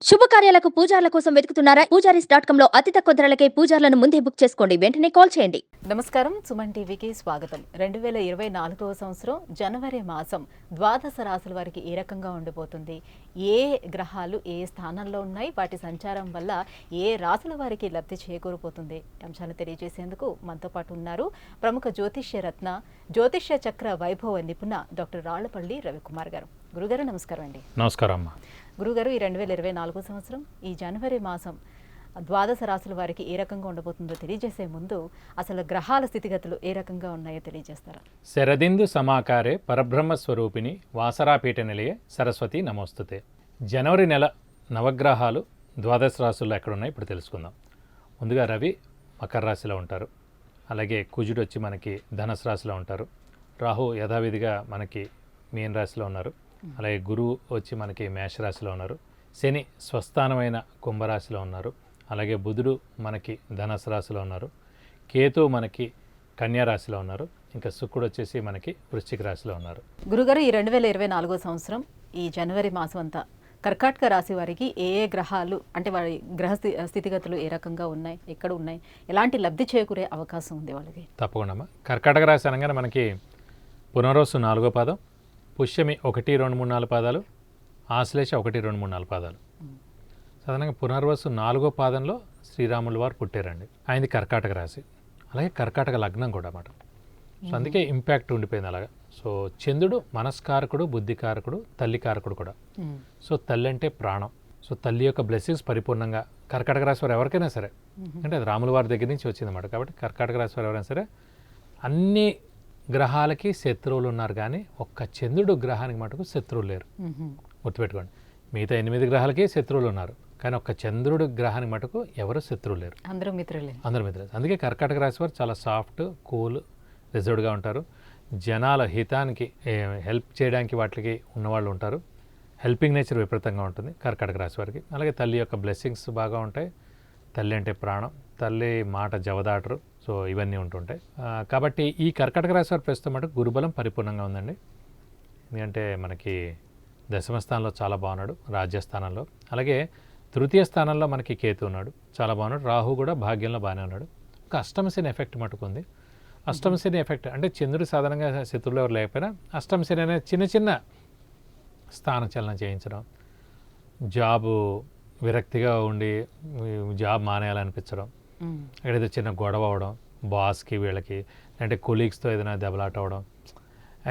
శుభకార్యాలకు పూజార్ల కోసం వెతుకుతున్నారా? పూజారీస్.com లో అతి తక్కువ ధరలకే పూజార్లను ముందే బుక్ చేసుకోండి. వెంటనే కాల్ చేయండి. నమస్కారం, సుమన్ టీవీకి స్వాగతం. 2024వ సంవత్సరం జనవరి మాసం ద్వాదశ రాశుల వారికి ఏ రకంగా ఉండిపోతుంది, ఏ గ్రహాలు ఏ స్థానంలో ఉన్నాయి, వాటి సంచారం వల్ల ఏ రాశుల వారికి లబ్ధి చేకూరిపోతుంది అంశాలు తెలియజేసేందుకు మనతో పాటు ఉన్నారు ప్రముఖ జ్యోతిష్య రత్న జ్యోతిష్య చక్ర వైభవ నిపుణ డాక్టర్ రాళ్లపల్లి రవికుమార్ గారు. గురుగారు నమస్కారం అండి. నమస్కారం అమ్మా. గురుగారు, ఈ 2024 సంవత్సరం ఈ జనవరి మాసం ద్వాదశ రాశుల వారికి ఏ రకంగా ఉండబోతుందో తెలియజేసే ముందు అసలు గ్రహాల స్థితిగతులు ఏ రకంగా ఉన్నాయో తెలియజేస్తారా? శరదిందు సమాకారే పరబ్రహ్మ స్వరూపిణి వాసరాపీఠ నిలయే సరస్వతి నమోస్తుతే. జనవరి నెల నవగ్రహాలు ద్వాదశ రాశుల్లో ఎక్కడున్నాయి ఇప్పుడు తెలుసుకుందాం. ముందుగా రవి మకర రాశిలో ఉంటారు. అలాగే కుజుడు వచ్చి మనకి ధనుసు రాశిలో ఉంటారు. రాహు యథావిధిగా మనకి మీన రాశిలో ఉన్నారు. అలాగే గురువు వచ్చి మనకి మేషరాశిలో ఉన్నారు. శని స్వస్థానమైన కుంభరాశిలో ఉన్నారు. అలాగే బుధుడు మనకి ధనుసు రాశిలో ఉన్నారు. కేతు మనకి కన్యా రాశిలో ఉన్నారు. ఇంకా శుక్రుడు వచ్చేసి మనకి వృశ్చిక రాశిలో ఉన్నారు. గురుగారు, ఈ 2024 సంవత్సరం ఈ జనవరి మాసం అంతా కర్కాటక రాశి వారికి ఏ ఏ గ్రహాలు అంటే వారి గ్రహ స్థితిగతులు ఏ రకంగా ఉన్నాయి, ఎక్కడ ఉన్నాయి, ఎలాంటి లబ్ధి చేకూరే అవకాశం ఉంది వాళ్ళకి? తప్పకుండా. కర్కాటక రాశి అనగానే మనకి పునరోసు 4వ పాదం, పుష్యమి 1, 2, 3, 4 పాదాలు, ఆశ్లేష 1, 2, 3, 4 పాదాలు. సాధారణంగా పునర్వసు 4వ పాదంలో శ్రీరాముల వారు పుట్టారండి. ఆయనది కర్కాటక రాశి, అలాగే కర్కాటక లగ్నం కూడా అన్నమాట. సో అందుకే ఇంపాక్ట్ ఉండిపోయింది అలాగా. సో చంద్రుడు మనస్కారకుడు, బుద్ధికారకుడు, తల్లి కారకుడు కూడా. సో తల్లి అంటే ప్రాణం. సో తల్లి యొక్క బ్లెస్సింగ్స్ పరిపూర్ణంగా కర్కాటక రాశి వారు ఎవరికైనా సరే, అంటే అది రాముల వారి దగ్గర నుంచి వచ్చిందన్నమాట. కాబట్టి కర్కాటక రాశి వారు ఎవరైనా సరే అన్ని గ్రహాలకి శత్రువులు ఉన్నారు, కానీ ఒక్క చంద్రుడు గ్రహానికి మటుకు శత్రువులు లేరు. గుర్తుపెట్టుకోండి, మిగతా 8 గ్రహాలకి శత్రువులు ఉన్నారు, కానీ ఒక్క చంద్రుడు గ్రహానికి మటుకు ఎవరు శత్రువులు లేరు. అందరూ మిత్రులే. అందుకే కర్కాటక రాశి వారు చాలా సాఫ్ట్, కూల్, రిజర్వ్డ్గా ఉంటారు. జనాల హితానికి హెల్ప్ చేయడానికి వాటికి ఉన్నవాళ్ళు ఉంటారు. హెల్పింగ్ నేచర్ విపరీతంగా ఉంటుంది కర్కాటక రాశి వారికి. అలాగే తల్లి యొక్క బ్లెస్సింగ్స్ బాగా ఉంటాయి. తల్లి అంటే ప్రాణం, తల్లి మాట జవదాటరు. సో ఇవన్నీ ఉంటుంటాయి. కాబట్టి ఈ కర్కాటక రాశి వారి ప్రస్తుతం మటుకు గురుబలం పరిపూర్ణంగా ఉందండి. ఎందుకంటే మనకి దశమ స్థానంలో చాలా బాగున్నాడు, రాజ్యస్థానంలో. అలాగే తృతీయ స్థానంలో మనకి కేతు ఉన్నాడు, చాలా బాగున్నాడు. రాహు కూడా భాగ్యంలో బాగానే ఉన్నాడు. ఒక అష్టమశని ఎఫెక్ట్ మటుకుంది. అష్టమశని ఎఫెక్ట్ అంటే చంద్రుడు సాధారణంగా శత్రువులు ఎవరు లేకపోయినా అష్టమశని అనేది చిన్న చిన్న స్థానచలనం చేయించడం, జాబు విరక్తిగా ఉండి జాబ్ మానేయాలనిపించడం, ఎక్కడైతే చిన్న గొడవ అవడం, బాస్కి వీళ్ళకి అంటే కొలీగ్స్తో ఏదైనా దెబ్బలాట అవడం,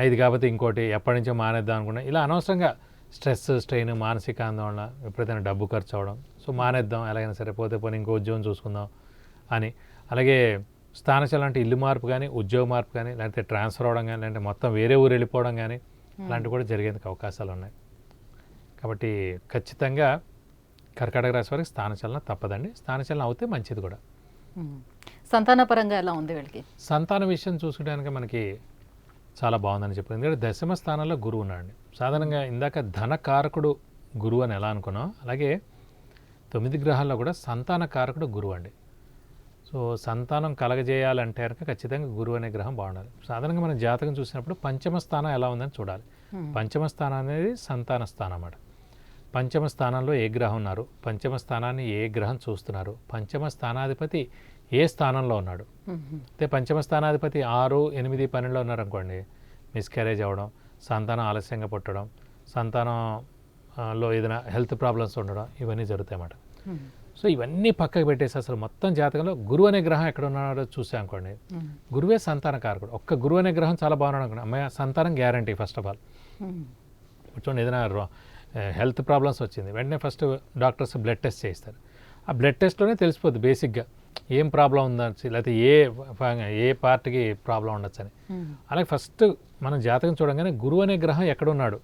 ఇది కాకపోతే ఇంకోటి ఎప్పటి నుంచో మానేద్దాం అనుకున్నా, ఇలా అనవసరంగా స్ట్రెస్, స్ట్రెయిన్, మానసిక ఆందోళన, ఎప్పుడైతే డబ్బు ఖర్చు అవడం, సో మానేద్దాం ఎలాగైనా సరే, పోతే పోనీ ఇంకో ఉద్యోగం చూసుకుందాం అని. అలాగే స్థానచలనం అంటే ఇల్లు మార్పు కానీ, ఉద్యోగ మార్పు కానీ, లేకపోతే ట్రాన్స్ఫర్ అవ్వడం కానీ, లేదంటే మొత్తం వేరే ఊరు వెళ్ళిపోవడం కానీ, అలాంటివి కూడా జరిగేందుకు అవకాశాలు ఉన్నాయి. కాబట్టి ఖచ్చితంగా కర్కాటక రాశి వారికి స్థానచలనం తప్పదండి. స్థానచలనం అవుతే మంచిది కూడా. సంతానపరంగా ఎలా ఉంది వీళ్ళకి? సంతాన విషయం చూసుకోవడానికి మనకి చాలా బాగుందని చెప్పారు. ఎందుకంటే దశమ స్థానంలో గురువు ఉన్నాడండి. సాధారణంగా ఇందాక ధనకారకుడు గురువు అని ఎలా అనుకున్నాం, అలాగే 9 గ్రహాల్లో కూడా సంతాన కారకుడు గురువు అండి. సో సంతానం కలగజేయాలంటే కనుక ఖచ్చితంగా గురువు అనే గ్రహం బాగుండాలి. సాధారణంగా మనం జాతకం చూసినప్పుడు పంచమ స్థానం ఎలా ఉందని చూడాలి. పంచమ స్థానం అనేది సంతాన స్థానం అన్నమాట. పంచమ స్థానంలో ఏ గ్రహం ఉన్నారు, పంచమ స్థానాన్ని ఏ గ్రహం చూస్తున్నారు, పంచమ స్థానాధిపతి ఏ స్థానంలో ఉన్నాడు. అయితే పంచమ స్థానాధిపతి 6, 8, 12లో ఉన్నారనుకోండి, మిస్క్యారేజ్ అవ్వడం, సంతానం ఆలస్యంగా పుట్టడం, సంతానంలో ఏదైనా హెల్త్ ప్రాబ్లమ్స్ ఉండడం, ఇవన్నీ జరుగుతాయి అన్నమాట. సో ఇవన్నీ పక్కకు పెట్టేసి అసలు మొత్తం జాతకంలో గురువు అనే గ్రహం ఎక్కడ ఉన్నాడో చూసా అనుకోండి, గురువే సంతాన కారకుడు. ఒక్క గురువు అనే గ్రహం చాలా బాగున్నాడు అనుకోండి, అమ్మాయి సంతానం గ్యారంటీ. ఫస్ట్ ఆఫ్ ఆల్ చూడండి, ఏదైనా హెల్త్ ప్రాబ్లమ్స్ వచ్చింది వెంటనే ఫస్ట్ డాక్టర్స్ బ్లడ్ టెస్ట్ చేస్తారు. ఆ బ్లడ్ టెస్ట్లోనే తెలిసిపోద్ది బేసిక్గా ఏం ప్రాబ్లం ఉందొచ్చి, లేకపోతే ఏ పార్ట్కి ప్రాబ్లం ఉండొచ్చు అని. అలాగే ఫస్ట్ మనం జాతకం చూడంగానే గురువు అనే గ్రహం ఎక్కడున్నాడు,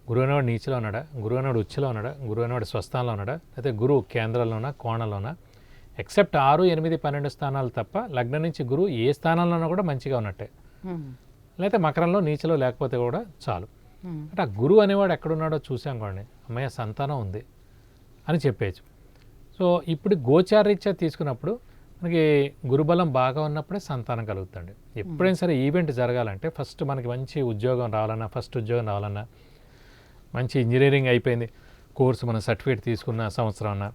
గురువు అనేవాడు నీచిలో ఉన్నాడా, గురువు అనేవాడు ఉచ్చులో ఉన్నాడా, గురువు అనేవాడు స్వస్థానంలో ఉన్నాడా, లేకపోతే గురువు కేంద్రంలోనా కోణంలోనా, ఎక్సెప్ట్ 6, 8, 12 స్థానాలు తప్ప లగ్నం నుంచి గురువు ఏ స్థానంలోనూ కూడా మంచిగా ఉన్నట్టే. లేకపోతే మకరంలో నీచలో లేకపోతే కూడా చాలు. అంటే ఆ గురువు అనేవాడు ఎక్కడున్నాడో చూసాం కోండి, అమ్మయ్య సంతానం ఉంది అని చెప్పేయచ్చు. సో ఇప్పుడు గోచారీత్యా తీసుకున్నప్పుడు మనకి గురుబలం బాగా ఉన్నప్పుడే సంతానం కలుగుతుంది. ఎప్పుడైనా సరే ఈవెంట్ జరగాలంటే ఫస్ట్ మనకి మంచి ఉద్యోగం రావాలన్నా, ఫస్ట్ ఉద్యోగం రావాలన్నా, మంచి ఇంజనీరింగ్ అయిపోయింది, కోర్సు మనం సర్టిఫికేట్ తీసుకున్న సంవత్సరం అన్న,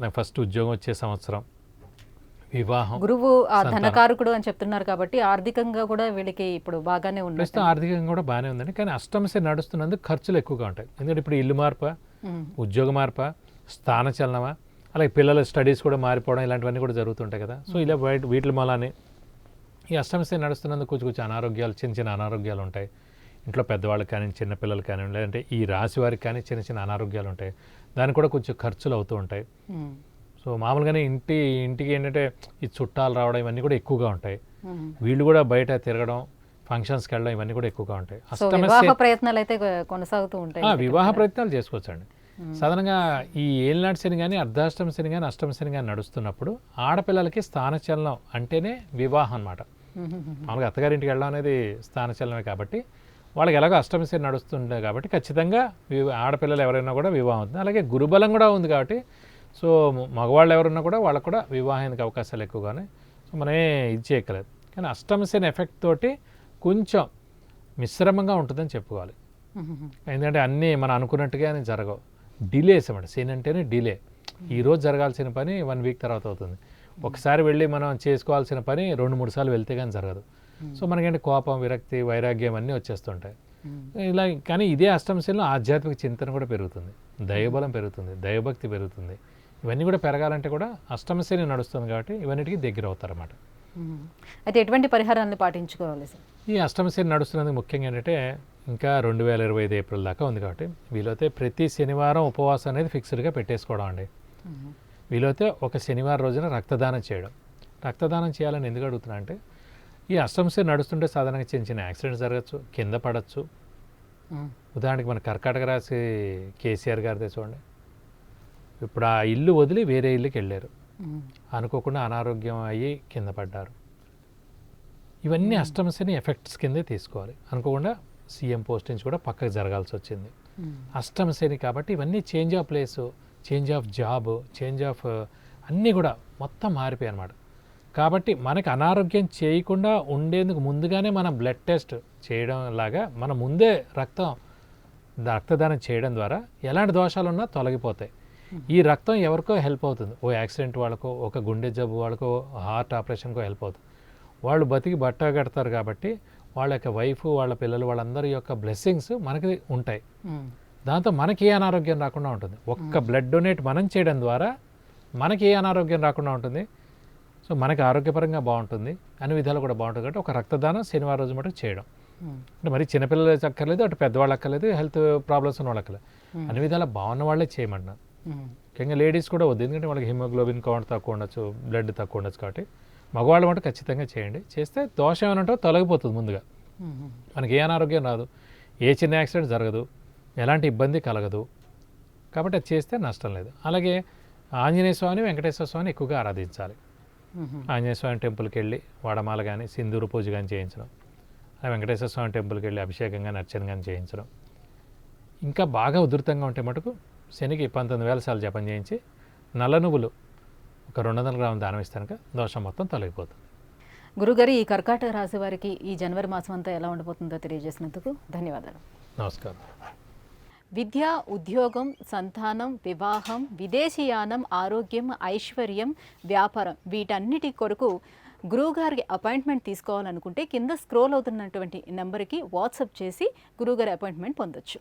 నాకు ఫస్ట్ ఉద్యోగం వచ్చే సంవత్సరం, వివాహం, గురువు ఆ ధనకారకుడు అని చెప్తున్నారు కాబట్టి ఆర్థికంగా కూడా వీళ్ళకి ఇప్పుడు బాగానే ఉంది. ప్రస్తుతం ఆర్థికంగా కూడా బాగానే ఉందండి. కానీ అష్టమశని నడుస్తున్నందుకు ఖర్చులు ఎక్కువగా ఉంటాయి. ఎందుకంటే ఇప్పుడు ఇల్లు మార్పా, ఉద్యోగ మార్పా, స్థానచలనమా, అలాగే పిల్లల స్టడీస్ కూడా మారిపోవడం, ఇలాంటివన్నీ కూడా జరుగుతుంటాయి కదా. సో ఇలా వీటి మూలానే ఈ అష్టమశని నడుస్తున్నందుకు కొంచెం అనారోగ్యాలు, చిన్న చిన్న అనారోగ్యాలు ఉంటాయి. ఇంట్లో పెద్దవాళ్ళకి కానీ, చిన్నపిల్లలకి కానీ, లేదంటే ఈ రాశి వారికి కానీ చిన్న చిన్న అనారోగ్యాలు ఉంటాయి. దానికి కూడా కొంచెం ఖర్చులు అవుతూ ఉంటాయి. సో మామూలుగానే ఇంటికి ఏంటంటే ఈ చుట్టాలు రావడం ఇవన్నీ కూడా ఎక్కువగా ఉంటాయి. వీళ్ళు కూడా బయట తిరగడం, ఫంక్షన్స్కి వెళ్ళడం ఇవన్నీ కూడా ఎక్కువగా ఉంటాయి. వివాహ ప్రయత్నాలు అయితే కొనసాగుతూ ఉంటాయి. వివాహ ప్రయత్నాలు చేసుకోవచ్చండి. సాధారణంగా ఈ ఏలినాటి శని కానీ, అర్ధాష్టమ శని కానీ, అష్టమ శని కానీ నడుస్తున్నప్పుడు ఆడపిల్లలకి స్థానచలనం అంటేనే వివాహం అనమాట. మామూలుగా అత్తగారింటికి వెళ్ళడం అనేది స్థానచలనమే కాబట్టి వాళ్ళకి ఎలాగో అష్టమ శని నడుస్తుండే కాబట్టి ఖచ్చితంగా ఆడపిల్లలు ఎవరైనా కూడా వివాహం అవుతుంది. అలాగే గురుబలం కూడా ఉంది కాబట్టి సో మగవాళ్ళు ఎవరున్నా కూడా వాళ్ళకు కూడా వివాహానికి అవకాశాలు ఎక్కువగానే. సో మనమే ఇది చేయక్కలేదు. కానీ అష్టమ శని ఎఫెక్ట్ తోటి కొంచెం మిశ్రమంగా ఉంటుందని చెప్పుకోవాలి. ఎందుకంటే అన్నీ మనం అనుకున్నట్టుగా జరగవు, డిలేస్ అన్నమాట. శని అంటేనే డిలే. ఈరోజు జరగాల్సిన పని 1 వీక్ తర్వాత అవుతుంది. ఒకసారి వెళ్ళి మనం చేసుకోవాల్సిన పని 2-3 సార్లు వెళ్తే కానీ జరగదు. సో మనకేంటి కోపం, విరక్తి, వైరాగ్యం అన్నీ వచ్చేస్తుంటాయి ఇలా. కానీ ఇదే అష్టమ శనిలో ఆధ్యాత్మిక చింతన కూడా పెరుగుతుంది, దైవబలం పెరుగుతుంది, దైవభక్తి పెరుగుతుంది. ఇవన్నీ కూడా పెరగాలంటే కూడా అష్టమ శని నడుస్తుంది కాబట్టి ఇవన్నిటికీ దగ్గర అవుతారన్నమాట. అయితే ఎటువంటి పరిహారాన్ని పాటించుకోవాలి సార్? ఈ అష్టమ శని నడుస్తున్నందుకు ముఖ్యంగా ఏంటంటే ఇంకా 2025 ఏప్రిల్ దాకా ఉంది కాబట్టి వీలైతే ప్రతి శనివారం ఉపవాసం అనేది ఫిక్స్డ్గా పెట్టేసుకోవడం అండి. వీలైతే ఒక శనివారం రోజున రక్తదానం చేయడం. రక్తదానం చేయాలని ఎందుకు అడుగుతున్నా అంటే ఈ అష్టమ శని నడుస్తుంటే సాధారణంగా చిన్న చిన్న యాక్సిడెంట్స్ జరగచ్చు, కింద పడవచ్చు. ఉదాహరణకి మన కర్కాటక రాశి కేసీఆర్ గారిదే చూడండి. ఇప్పుడు ఆ ఇల్లు వదిలి వేరే ఇల్లుకి వెళ్ళారు, అనుకోకుండా అనారోగ్యం అయ్యి కింద పడ్డారు. ఇవన్నీ అష్టమ శని ఎఫెక్ట్స్ కిందే తీసుకోవాలి. అనుకోకుండా సీఎం పోస్టింగ్స్ కూడా పక్కకు జరగాల్సి వచ్చింది. అష్టమ శని కాబట్టి ఇవన్నీ change of place, change of job, change of అన్నీ కూడా మొత్తం మారిపోయాయి అన్నమాట. కాబట్టి మనకి అనారోగ్యం చేయకుండా ఉండేందుకు ముందుగానే మనం బ్లడ్ టెస్ట్ చేయడం లాగా మనం ముందే రక్తదానం చేయడం ద్వారా ఎలాంటి దోషాలు ఉన్నా తొలగిపోతాయి. ఈ రక్తం ఎవరికో హెల్ప్ అవుతుంది. ఓ యాక్సిడెంట్ వాళ్ళకో, ఒక గుండె జబ్బు వాళ్ళకో, హార్ట్ ఆపరేషన్కో హెల్ప్ అవుతుంది. వాళ్ళు బతికి బట్ట కడతారు కాబట్టి వాళ్ళ యొక్క వైఫ్, వాళ్ళ పిల్లలు, వాళ్ళందరి యొక్క బ్లెస్సింగ్స్ మనకి ఉంటాయి. దాంతో మనకి ఏ అనారోగ్యం రాకుండా ఉంటుంది. ఒక్క బ్లడ్ డొనేట్ మనం చేయడం ద్వారా మనకి ఏ అనారోగ్యం రాకుండా ఉంటుంది. సో మనకి ఆరోగ్యపరంగా బాగుంటుంది, అన్ని విధాలు కూడా బాగుంటుంది. కాబట్టి ఒక రక్తదానం శనివారం రోజు మటుకు చేయడం. అంటే మరి చిన్నపిల్లలు అక్కర్లేదు, అటు పెద్దవాళ్ళు అక్కర్లేదు, హెల్త్ ప్రాబ్లమ్స్ ఉన్న వాళ్ళు అక్కర్లేదు, అన్ని విధాలా బాగున్న వాళ్ళే చేయమంటున్నారు. ముఖ్యంగా లేడీస్ కూడా వద్దు, ఎందుకంటే వాళ్ళకి హిమోగ్లోబిన్ కౌంట్ తక్కువ ఉండొచ్చు, బ్లడ్ తక్కువ ఉండొచ్చు. కాబట్టి మగవాళ్ళు మటు ఖచ్చితంగా చేయండి. చేస్తే దోషం ఏమంటే తొలగిపోతుంది ముందుగా. మనకి ఏ అనారోగ్యం రాదు, ఏ చిన్న యాక్సిడెంట్ జరగదు, ఎలాంటి ఇబ్బంది కలగదు. కాబట్టి అది చేస్తే నష్టం లేదు. అలాగే ఆంజనేయ స్వామిని, వెంకటేశ్వర స్వామిని ఎక్కువగా ఆరాధించాలి. ఆంజనేయ స్వామి టెంపుల్కి వెళ్ళి వాడమాల కానీ, సింధూరు పూజ కానీ చేయించడం, వెంకటేశ్వర స్వామి టెంపుల్కి వెళ్ళి అభిషేకం కానీ, అర్చన కానీ చేయించడం. ఇంకా బాగా ఉధృతంగా ఉంటే మటుకు శనికి 19,000 సార్లు జపం చేయించి నల్ల నువ్వులు ఒక 200 గ్రాములు దానం ఇస్తే కనుక దోషం మొత్తం తొలగిపోతుంది. గురుగారు, ఈ కర్కాటక రాశి వారికి ఈ జనవరి మాసం అంతా ఎలా ఉండబోతుందో తెలియజేసినందుకు ధన్యవాదాలు. నమస్కారం. విద్య, ఉద్యోగం, సంతానం, వివాహం, విదేశీయానం, ఆరోగ్యం, ఐశ్వర్యం, వ్యాపారం వీటన్నిటి కొరకు గురువుగారికి అపాయింట్మెంట్ తీసుకోవాలనుకుంటే కింద స్క్రోల్ అవుతున్నటువంటి నెంబర్కి వాట్సాప్ చేసి గురువుగారి అపాయింట్మెంట్ పొందొచ్చు.